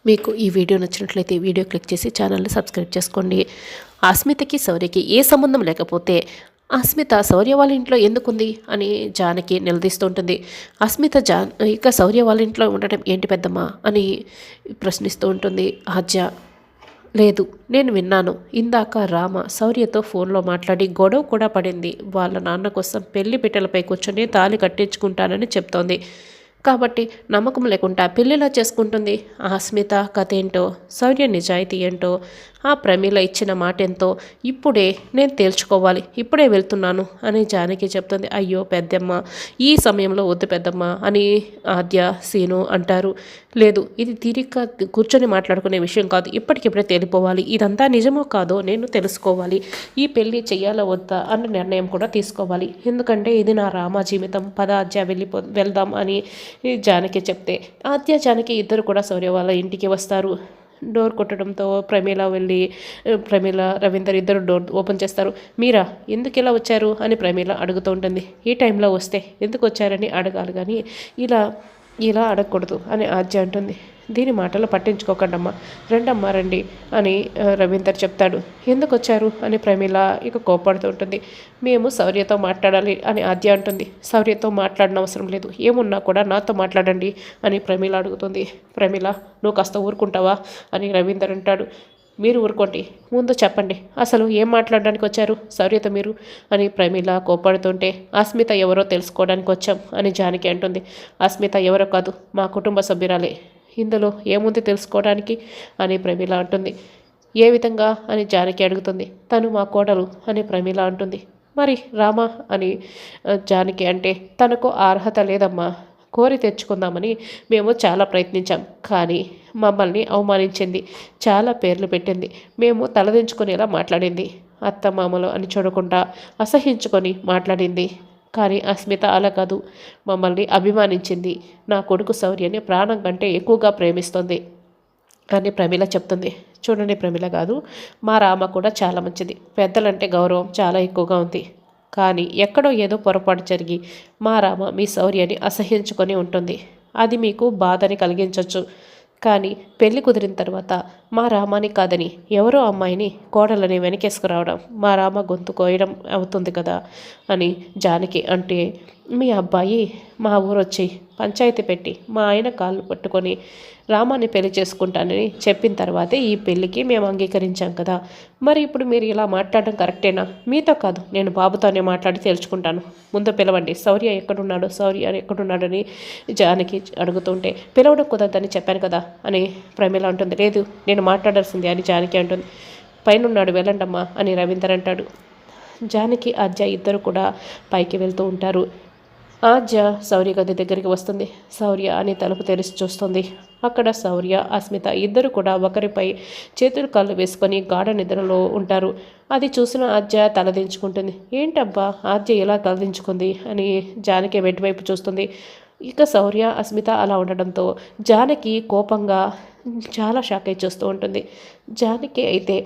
మీకు ఈ వీడియో నచ్చినట్లయితే వీడియో క్లిక్ చేసి ఛానల్ని సబ్స్క్రైబ్ చేసుకోండి. అస్మితకి శౌర్యకి ఏ సంబంధం లేకపోతే అస్మిత శౌర్య వాళ్ళ ఇంట్లో ఎందుకుంది అని జానకి నిలదీస్తూ ఉంటుంది. అస్మిత ఇక శౌర్య వాళ్ళ ఇంట్లో ఉండటం ఏంటి పెద్దమ్మా అని ప్రశ్నిస్తూ ఉంటుంది ఆద్య. లేదు, నేను విన్నాను. ఇందాక రామ శౌర్యతో ఫోన్లో మాట్లాడి గొడవ కూడా పడింది. వాళ్ళ నాన్న కోసం పెళ్లి పిట్టలపై కూర్చొని తాళి కట్టించుకుంటానని చెప్తోంది. కాబట్టి నమ్మకం లేకుండా పెళ్ళిలా చేసుకుంటుంది. ఆ అస్మిత కథ ఏంటో, శౌర్య నిజాయితీ ఏంటో, ఆ ప్రమీల ఇచ్చిన మాట ఎంతో ఇప్పుడే నేను తేల్చుకోవాలి. ఇప్పుడే వెళ్తున్నాను అని జానకి చెప్తుంది. అయ్యో పెద్దమ్మ, ఈ సమయంలో వద్దు పెద్దమ్మ అని ఆద్య సీను అంటారు. లేదు, ఇది తీరిక కూర్చొని మాట్లాడుకునే విషయం కాదు. ఇప్పటికిప్పుడే తేలిపోవాలి. ఇదంతా నిజమో కాదో నేను తెలుసుకోవాలి. ఈ పెళ్ళి చెయ్యాలో వద్దా అన్న నిర్ణయం కూడా తీసుకోవాలి. ఎందుకంటే ఇది నా రామ జీవితం. పద ఆద్య వెళ్దాం అని జానకి చెప్తే ఆద్య జానకి ఇద్దరు కూడా శౌర్య వాళ్ళ ఇంటికి వస్తారు. డోర్ కొట్టడంతో ప్రమీల రవీందర్ ఇద్దరు డోర్ ఓపెన్ చేస్తారు. మీరా ఎందుకు ఇలా వచ్చారు అని ప్రమీల అడుగుతూ ఉంటుంది. ఈ టైంలో వస్తే ఎందుకు వచ్చారని అడగాలి కానీ ఇలా అడగకూడదు అని ఆద్య అంటుంది. దీని మాటలు పట్టించుకోకండమ్మా, రండమ్మా రండి అని రవీందర్ చెప్తాడు. ఎందుకు వచ్చారు అని ప్రమీల ఇక కోపడుతూ ఉంటుంది. మేము శౌర్యతో మాట్లాడాలి అని ఆద్య అంటుంది. శౌర్యతో మాట్లాడిన అవసరం లేదు, ఏమున్నా కూడా నాతో మాట్లాడండి అని ప్రమీల అడుగుతుంది. ప్రమీల, నువ్వు కాస్త ఊరుకుంటావా అని రవీందర్ అంటాడు. మీరు ఊరుకోండి, ముందు చెప్పండి అసలు ఏం మాట్లాడడానికి వచ్చారు శౌర్యతో మీరు అని ప్రమీల కోపడుతుంటే అస్మిత ఎవరో తెలుసుకోవడానికి వచ్చాం అని జానకి అంటుంది. అస్మిత ఎవరో కాదు, మా కుటుంబ సభ్యురాలే. ఇందులో ఏముంది తెలుసుకోవడానికి అని ప్రమీల అంటుంది. ఏ విధంగా అని జానకి అడుగుతుంది. తను మా కోడలు అని ప్రమీల అంటుంది. మరి రామా అని జానకి అంటే తనకు అర్హత లేదమ్మా. కోరి తెచ్చుకుందామని మేము చాలా ప్రయత్నించాం, కానీ మమ్మల్ని అవమానించింది, చాలా పేర్లు పెట్టింది, మేము తలదించుకునేలా మాట్లాడింది, అత్తమామలు అని చూడకుండా అసహించుకొని మాట్లాడింది. కానీ అస్మిత అలా కాదు, మమ్మల్ని అభిమానించింది. నా కొడుకు శౌర్యని ప్రాణం కంటే ఎక్కువగా ప్రేమిస్తుంది అని ప్రమీల చెప్తుంది. చూడండి ప్రమీల కాదు, మా రామ కూడా చాలా మంచిది. పెద్దలంటే గౌరవం చాలా ఎక్కువగా ఉంది. కానీ ఎక్కడో ఏదో పొరపాటు జరిగి మా రామ మీ శౌర్యాన్ని అసహించుకొని ఉంటుంది. అది మీకు బాధని కలిగించవచ్చు. కానీ పెళ్లి కుదిరిన తర్వాత మా రామాని కాదని ఎవరో అమ్మాయిని కోడలని వెనకేసుకురావడం మా రామ గొంతు కోయడం అవుతుంది కదా అని జానకి అంటే, మీ అబ్బాయి మా ఊరొచ్చి పంచాయతీ పెట్టి మా ఆయన కాళ్ళు పట్టుకొని రామాన్ని పెళ్లి చేసుకుంటానని చెప్పిన తర్వాతే ఈ పెళ్ళికి మేము అంగీకరించాం కదా. మరి ఇప్పుడు మీరు ఇలా మాట్లాడడం కరెక్టేనా? మీతో కాదు, నేను బాబుతోనే మాట్లాడి తేల్చుకుంటాను. ముందు పిలవండి, శౌర్య ఎక్కడున్నాడని జానకి అడుగుతుంటే, పిలవడం కుదరదని చెప్పాను కదా అని ప్రమీల అంటుంది. లేదు, నేను మాట్లాడాల్సిందే అని జానకి అంటుంది. పైనున్నాడు, వెళ్ళండమ్మా అని రవీందర్ అంటాడు. జానకి ఆద్య ఇద్దరు కూడా పైకి వెళ్తూ ఉంటారు. ఆద్య శౌర్య గది దగ్గరికి వస్తుంది. శౌర్య అని తలుపు తెరిచి చూస్తుంది. అక్కడ శౌర్య అస్మిత ఇద్దరు కూడా ఒకరిపై చేతులు కాళ్ళు వేసుకొని గాఢ నిద్రలో ఉంటారు. అది చూసిన ఆద్య తలదించుకుంటుంది. ఏంటబ్బా ఆద్య ఎలా తలదించుకుంది అని జానకి వెంటివైపు చూస్తుంది. ఇక శౌర్య అస్మిత అలా ఉండడంతో జానకి కోపంగా చాలా షాక్ అయి చూస్తూ ఉంటుంది. జానకి అయితే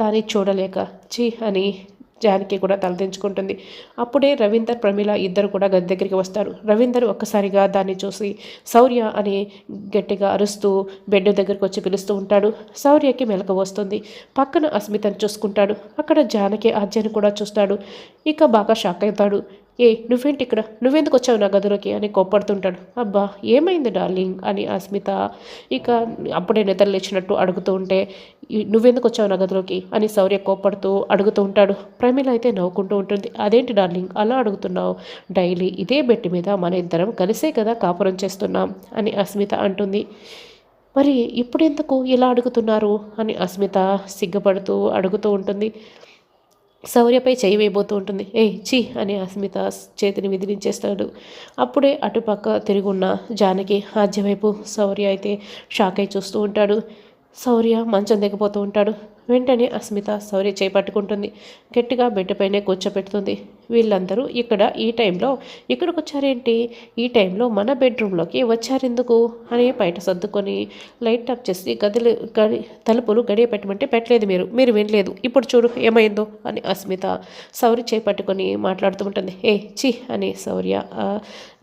దాన్ని చూడలేక ఛీ అని జానకి కూడా తలదించుకుంటుంది. అప్పుడే రవీందర్ ప్రమీల ఇద్దరు కూడా గది దగ్గరికి వస్తారు. రవీందర్ ఒక్కసారిగా దాన్ని చూసి శౌర్య అని గట్టిగా అరుస్తూ బెడ్ దగ్గరికి వచ్చి పిలుస్తూ ఉంటాడు. శౌర్యకి మెలకు వస్తుంది. పక్కన అస్మితను చూసుకుంటాడు. అక్కడ జానకి ఆద్యని కూడా చూస్తాడు. ఇక బాగా షాక్ అవుతాడు. నువ్వేంటి ఇక్కడ, నువ్వెందుకు వచ్చావు నా గదిలోకి అని కోప్పడుతుంటాడు. అబ్బా ఏమైంది డార్లింగ్ అని అస్మిత ఇక అప్పుడే నిద్రలేచినట్టు అడుగుతూ ఉంటే, నువ్వెందుకు వచ్చావు నా గదిలోకి అని శౌర్య కోప్పడుతూ అడుగుతూ ఉంటాడు. ప్రమీల అయితే నవ్వుకుంటూ ఉంటుంది. అదేంటి డార్లింగ్ అలా అడుగుతున్నావు? డైలీ ఇదే బెడ్ మీద మన ఇద్దరం కలిసే కదా కాపురం చేస్తున్నాం అని అస్మిత అంటుంది. మరి ఇప్పుడెందుకు ఇలా అడుగుతున్నారు అని అస్మిత సిగ్గుపడుతూ అడుగుతూ ఉంటుంది. శౌర్యపై చేయి వేయబోతూ ఉంటుంది. చీ అని అస్మిత చేతిని విదిలించేస్తాడు. అప్పుడే అటుపక్క తిరుగున్న జానకి ఆద్య వైపు శౌర్య అయితే షాక్ అయి చూస్తూ ఉంటాడు. శౌర్య మంచం దిగిపోతూ ఉంటాడు. వెంటనే అస్మిత శౌర్య చేయి పట్టుకుంటుంది. గట్టిగా బెడ్ పైనే కూర్చోపెడుతుంది. వీళ్ళందరూ ఈ టైంలో ఇక్కడికి వచ్చారేంటి, ఈ టైంలో మన బెడ్రూమ్లోకి వచ్చారెందుకు అని బయట సర్దుకొని లైట్ ఆఫ్ చేసి తలుపులు గడియ పెట్టమంటే పెట్టలేదు, మీరు వినలేదు, ఇప్పుడు చూడు ఏమైందో అని అస్మిత శౌర్య చేపట్టుకొని మాట్లాడుతూ ఉంటుంది. చి అని శౌర్య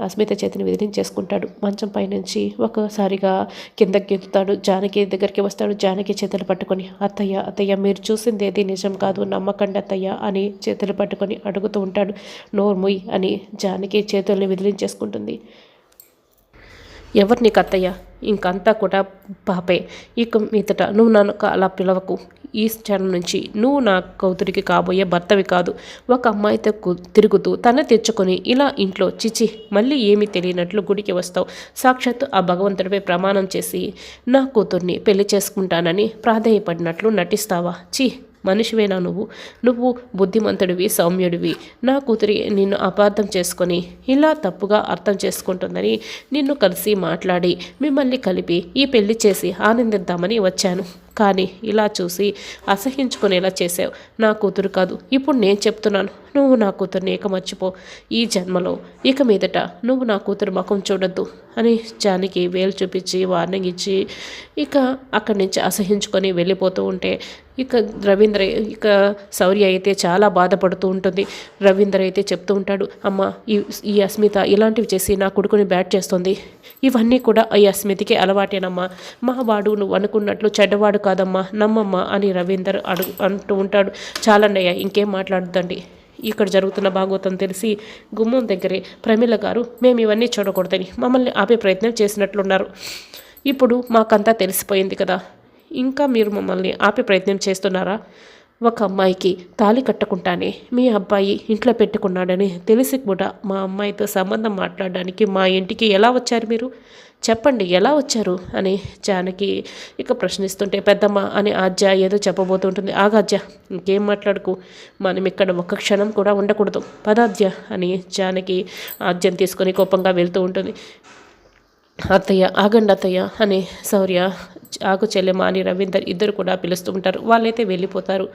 అస్మిత చేతిని విదిలించేసుకుంటాడు. మంచం పైనుంచి ఒకసారిగా కిందకి గెంతుతాడు. జానకి దగ్గరికి వస్తాడు. జానకి చేతులు పట్టుకొని అత్తయ్య మీరు చూసింది ఏది నిజం కాదు, నమ్మకండి అత్తయ్య అని చేతులు పట్టుకొని అడుగుతూ ఉంటాడు. నోర్ముయ్ అని జానకి చేతుల్ని విదిలించేసుకుంటుంది. ఎవరు నీకు అత్తయ్య, ఇంకంతా కూడా పాపే, ఇక మీదట నువ్వు నన్ను అలా పిలవకు, ఈ క్షణం నుంచి నువ్వు నా కూతురికి కాబోయే భర్తవి కాదు. ఒక అమ్మాయితో తిరుగుతూ తన తెచ్చుకొని ఇలా ఇంట్లో చిచి మళ్ళీ ఏమీ తెలియనట్లు గుడికి వస్తావు. సాక్షాత్తు ఆ భగవంతుడిపై ప్రమాణం చేసి నా కూతుర్ని పెళ్లి చేసుకుంటానని ప్రాధేయపడినట్లు నటిస్తావా? మనిషివేనా నువ్వు బుద్ధిమంతుడివి, సౌమ్యుడివి. నా కూతురి నిన్ను అపార్థం చేసుకొని ఇలా తప్పుగా అర్థం చేసుకుంటుందని నిన్ను కలిసి మాట్లాడి మిమ్మల్ని కలిపి ఈ పెళ్లి చేసి ఆనందిద్దామని వచ్చాను. కానీ ఇలా చూసి అసహించుకునేలా చేసావు. నా కూతురు కాదు, ఇప్పుడు నేను చెప్తున్నాను, నువ్వు నా కూతుర్ని ఇక మర్చిపో. ఈ జన్మలో ఇక మీదట నువ్వు నా కూతురు ముఖం చూడొద్దు అని జానికి వేలు చూపించి వార్నింగ్ ఇచ్చి ఇక అక్కడి నుంచి అసహించుకొని వెళ్ళిపోతూ ఉంటే ఇక శౌర్య అయితే చాలా బాధపడుతూ ఉంటుంది. రవీంద్ర అయితే చెప్తూ ఉంటాడు, అమ్మ ఈ అస్మిత ఇలాంటివి చేసి నా కొడుకుని బ్యాట్ చేస్తుంది. ఇవన్నీ కూడా ఈ అస్మితకి అలవాటేనమ్మా. మా వాడు నువ్వు అనుకున్నట్లు చెడ్డవాడు కాదమ్మా, నమ్మమ్మా అని రవీందర్ అంటూ ఉంటాడు. చాలండయ్య, ఇంకేం మాట్లాడద్దండి. ఇక్కడ జరుగుతున్న భాగవతం తెలిసి గుమ్మం దగ్గరే ప్రమీల గారు మేము ఇవన్నీ చూడకూడదని మమ్మల్ని ఆపే ప్రయత్నం చేసినట్లున్నారు. ఇప్పుడు మాకంతా తెలిసిపోయింది కదా, ఇంకా మీరు మమ్మల్ని ఆపే ప్రయత్నం చేస్తున్నారా? ఒక అమ్మాయికి తాళి కట్టకుండానే మీ అబ్బాయి ఇంట్లో పెట్టుకున్నాడని తెలిసి కూడా మా అమ్మాయితో సంబంధం మాట్లాడడానికి మా ఇంటికి ఎలా వచ్చారు మీరు? చెప్పండి, ఎలా వచ్చారు అని జానకి ఇక ప్రశ్నిస్తుంటే పెద్దమ్మ అని ఆజ్య ఏదో చెప్పబోతుంటుంది. ఆగాజ్య, ఇంకేం మాట్లాడుకు, మనం ఇక్కడ ఒక్క క్షణం కూడా ఉండకూడదు, పదాజ్య అని జానకి ఆజ్యం తీసుకొని కోపంగా వెళ్తూ ఉంటుంది. అత్తయ్య ఆగండి అత్తయ్య అని శౌర్య, ఆగు చెల్లెమ్మ అని రవీందర్ ఇద్దరు కూడా పిలుస్తూ ఉంటారు. వాళ్ళైతే వెళ్ళిపోతారు.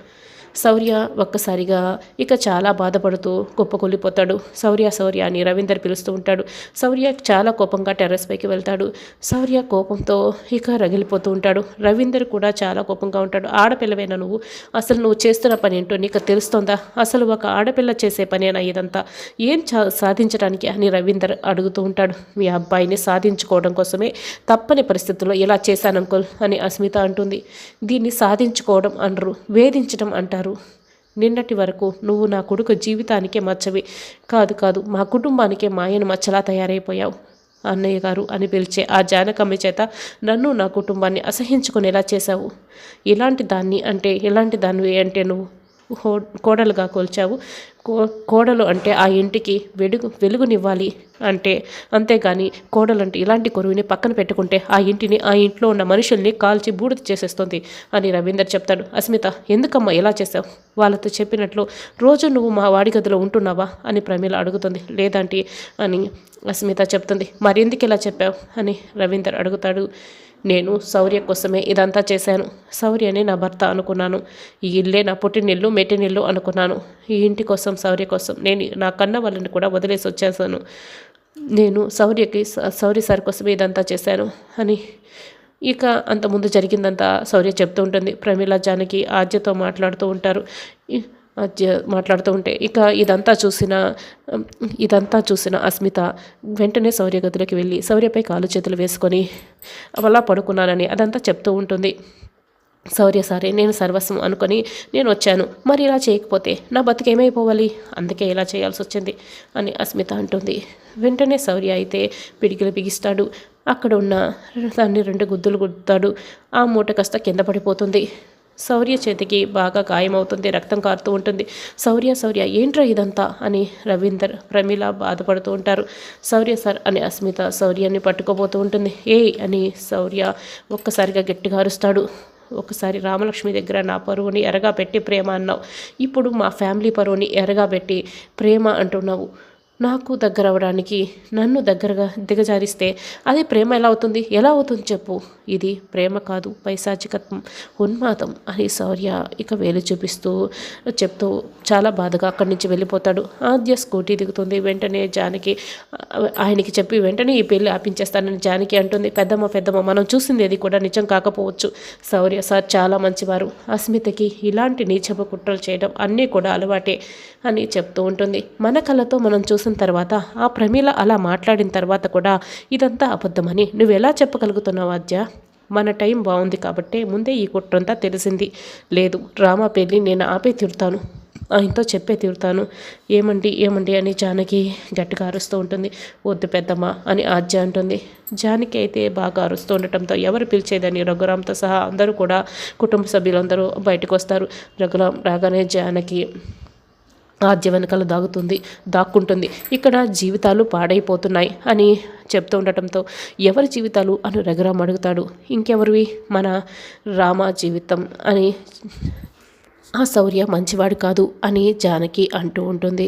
శౌర్య ఒక్కసారిగా ఇక చాలా బాధపడుతూ కుప్పకొల్లిపోతాడు. శౌర్య అని రవీందర్ పిలుస్తూ ఉంటాడు. శౌర్య చాలా కోపంగా టెర్రస్ పైకి వెళ్తాడు. శౌర్య కోపంతో ఇక రగిలిపోతూ ఉంటాడు. రవీందర్ కూడా చాలా కోపంగా ఉంటాడు. ఆడపిల్లవేనా నువ్వు? అసలు నువ్వు చేస్తున్న పని ఏంటో నీకు తెలుస్తోందా? అసలు ఒక ఆడపిల్ల చేసే పనేనా ఇదంతా? ఏం సాధించడానికి అని రవీందర్ అడుగుతూ ఉంటాడు. మీ అబ్బాయిని సాధించుకోవడం కోసమే తప్పని పరిస్థితుల్లో ఇలా చేశాను అంకుల్ అని అస్మిత అంటుంది. దీన్ని సాధించుకోవడం అనరు, వేధించడం అంటారు. నిన్నటి వరకు నువ్వు నా కొడుకు జీవితానికే మచ్చవి కాదు, మా కుటుంబానికే మాయను మచ్చలా తయారైపోయావు. అన్నయ్య గారు అని పిలిచే ఆ జానకమ్మ చేత నన్ను నా కుటుంబాన్ని అసహించుకునేలా చేశావు. ఇలాంటి దానివి అంటే నువ్వు కోడలుగా కొల్చావు. కోడలు అంటే ఆ ఇంటికి వెలుగునివ్వాలి అంటే, అంతేగాని కోడలంటే ఇలాంటి కొరువుని పక్కన పెట్టుకుంటే ఆ ఇంట్లో ఉన్న మనుషుల్ని కాల్చి బూడిద చేసేస్తుంది అని రవీందర్ చెప్తాడు. అస్మిత, ఎందుకమ్మా ఇలా చేశావు? వాళ్ళతో చెప్పినట్లు రోజు నువ్వు మా వాడి గదిలో ఉంటున్నావా అని ప్రమీల అడుగుతుంది. లేదంటే అని అస్మిత చెప్తుంది. మరెందుకు ఇలా చెప్పావు అని రవీందర్ అడుగుతాడు. నేను శౌర్య కోసమే ఇదంతా చేశాను. శౌర్యనే నా భర్త అనుకున్నాను. ఈ ఇల్లే నా పుట్టినిల్లు మెట్టినిల్లు అనుకున్నాను. ఈ ఇంటి కోసం, శౌర్య కోసం నేను నా కన్న వాళ్ళని కూడా వదిలేసి వచ్చేసాను. నేను శౌర్య సార్ కోసమే ఇదంతా చేశాను అని ఇక అంతకుముందు జరిగిందంతా శౌర్య చెప్తూ ఉంటుంది. ప్రమీల జానకి ఆద్యతో మాట్లాడుతూ ఉంటారు. మాట్లాడుతూ ఉంటే ఇక ఇదంతా చూసిన అస్మిత వెంటనే శౌర్య గదిలోకి వెళ్ళి శౌర్యపై కాలు చేతులు వేసుకొని అలా పడుకున్నానని అదంతా చెప్తూ ఉంటుంది. శౌర్య సరే నేను సర్వస్వం అనుకొని నేను వచ్చాను, మరి ఇలా చేయకపోతే నా బతికేమైపోవాలి, అందుకే ఇలా చేయాల్సి వచ్చింది అని అస్మిత అంటుంది. వెంటనే శౌర్య అయితే పిడికిలు బిగిస్తాడు. అక్కడ ఉన్న దాన్ని 2 గుద్దులు గుద్దుతాడు. ఆ మూట కాస్త కింద పడిపోతుంది. శౌర్య చేతికి బాగా గాయమవుతుంది, రక్తం కారుతూ ఉంటుంది. శౌర్య ఏంట్రా ఇదంతా అని రవీందర్ ప్రమీల బాధపడుతూ ఉంటారు. శౌర్య సార్ అని అస్మిత శౌర్యాన్ని పట్టుకోబోతూ ఉంటుంది. అని శౌర్య ఒక్కసారిగా గట్టిగా అరుస్తాడు. ఒకసారి రామలక్ష్మి దగ్గర నా పరువుని ఎరగా పెట్టి ప్రేమ అన్నావు, ఇప్పుడు మా ఫ్యామిలీ పరువుని ఎరగా పెట్టి ప్రేమ అంటున్నావు. నాకు దగ్గర అవ్వడానికి నన్ను దగ్గరగా దిగజారిస్తే అది ప్రేమ ఎలా అవుతుంది? ఎలా అవుతుంది చెప్పు? ఇది ప్రేమ కాదు, పైశాచికత్వం, ఉన్మాదం అని శౌర్య ఇక వేలు చూపిస్తూ చెప్తూ చాలా బాధగా అక్కడి నుంచి వెళ్ళిపోతాడు. ఆద్య స్కూటీ దిగుతుంది. వెంటనే జానకి ఆయనకి చెప్పి వెంటనే ఈ పెళ్ళి ఆపించేస్తానని జానకి అంటుంది. పెద్దమ్మ మనం చూసింది అది కూడా నిజం కాకపోవచ్చు. శౌర్య సార్ చాలా మంచివారు. అస్మితకి ఇలాంటి నీచపు కుట్రలు చేయడం అన్నీ కూడా అలవాటే అని చెప్తూ ఉంటుంది. మన కళ్ళతో మనం చూసిన తర్వాత ఆ ప్రమీల అలా మాట్లాడిన తర్వాత కూడా ఇదంతా అబద్ధమని నువ్వెలా చెప్పగలుగుతున్నావు ఆద్య? మన టైం బాగుంది కాబట్టే ముందే ఈ కుట్రంతా తెలిసింది. లేదు, డ్రామా పెళ్ళి నేను ఆపే తీరుతాను, ఆయనతో చెప్పే తీరుతాను. ఏమండి అని జానకి గట్టిగా అరుస్తూ ఉంటుంది. వద్దు పెద్దమ్మ అని ఆద్య అంటుంది. జానకి అయితే బాగా అరుస్తూ ఉండటంతో ఎవరు పిలిచేదని రఘురామ్తో సహా అందరూ కూడా కుటుంబ సభ్యులందరూ బయటకు వస్తారు. రఘురామ్ రాగానే జానకి ఆద్య వెనకాల దాక్కుంటుంది. ఇక్కడ జీవితాలు పాడైపోతున్నాయి అని చెప్తూ ఉండటంతో ఎవరి జీవితాలు అని రఘురామ్ అడుగుతాడు. ఇంకెవరివి? మన రామ జీవితం అని. ఆ శౌర్య మంచివాడు కాదు అని జానకి అంటూ ఉంటుంది.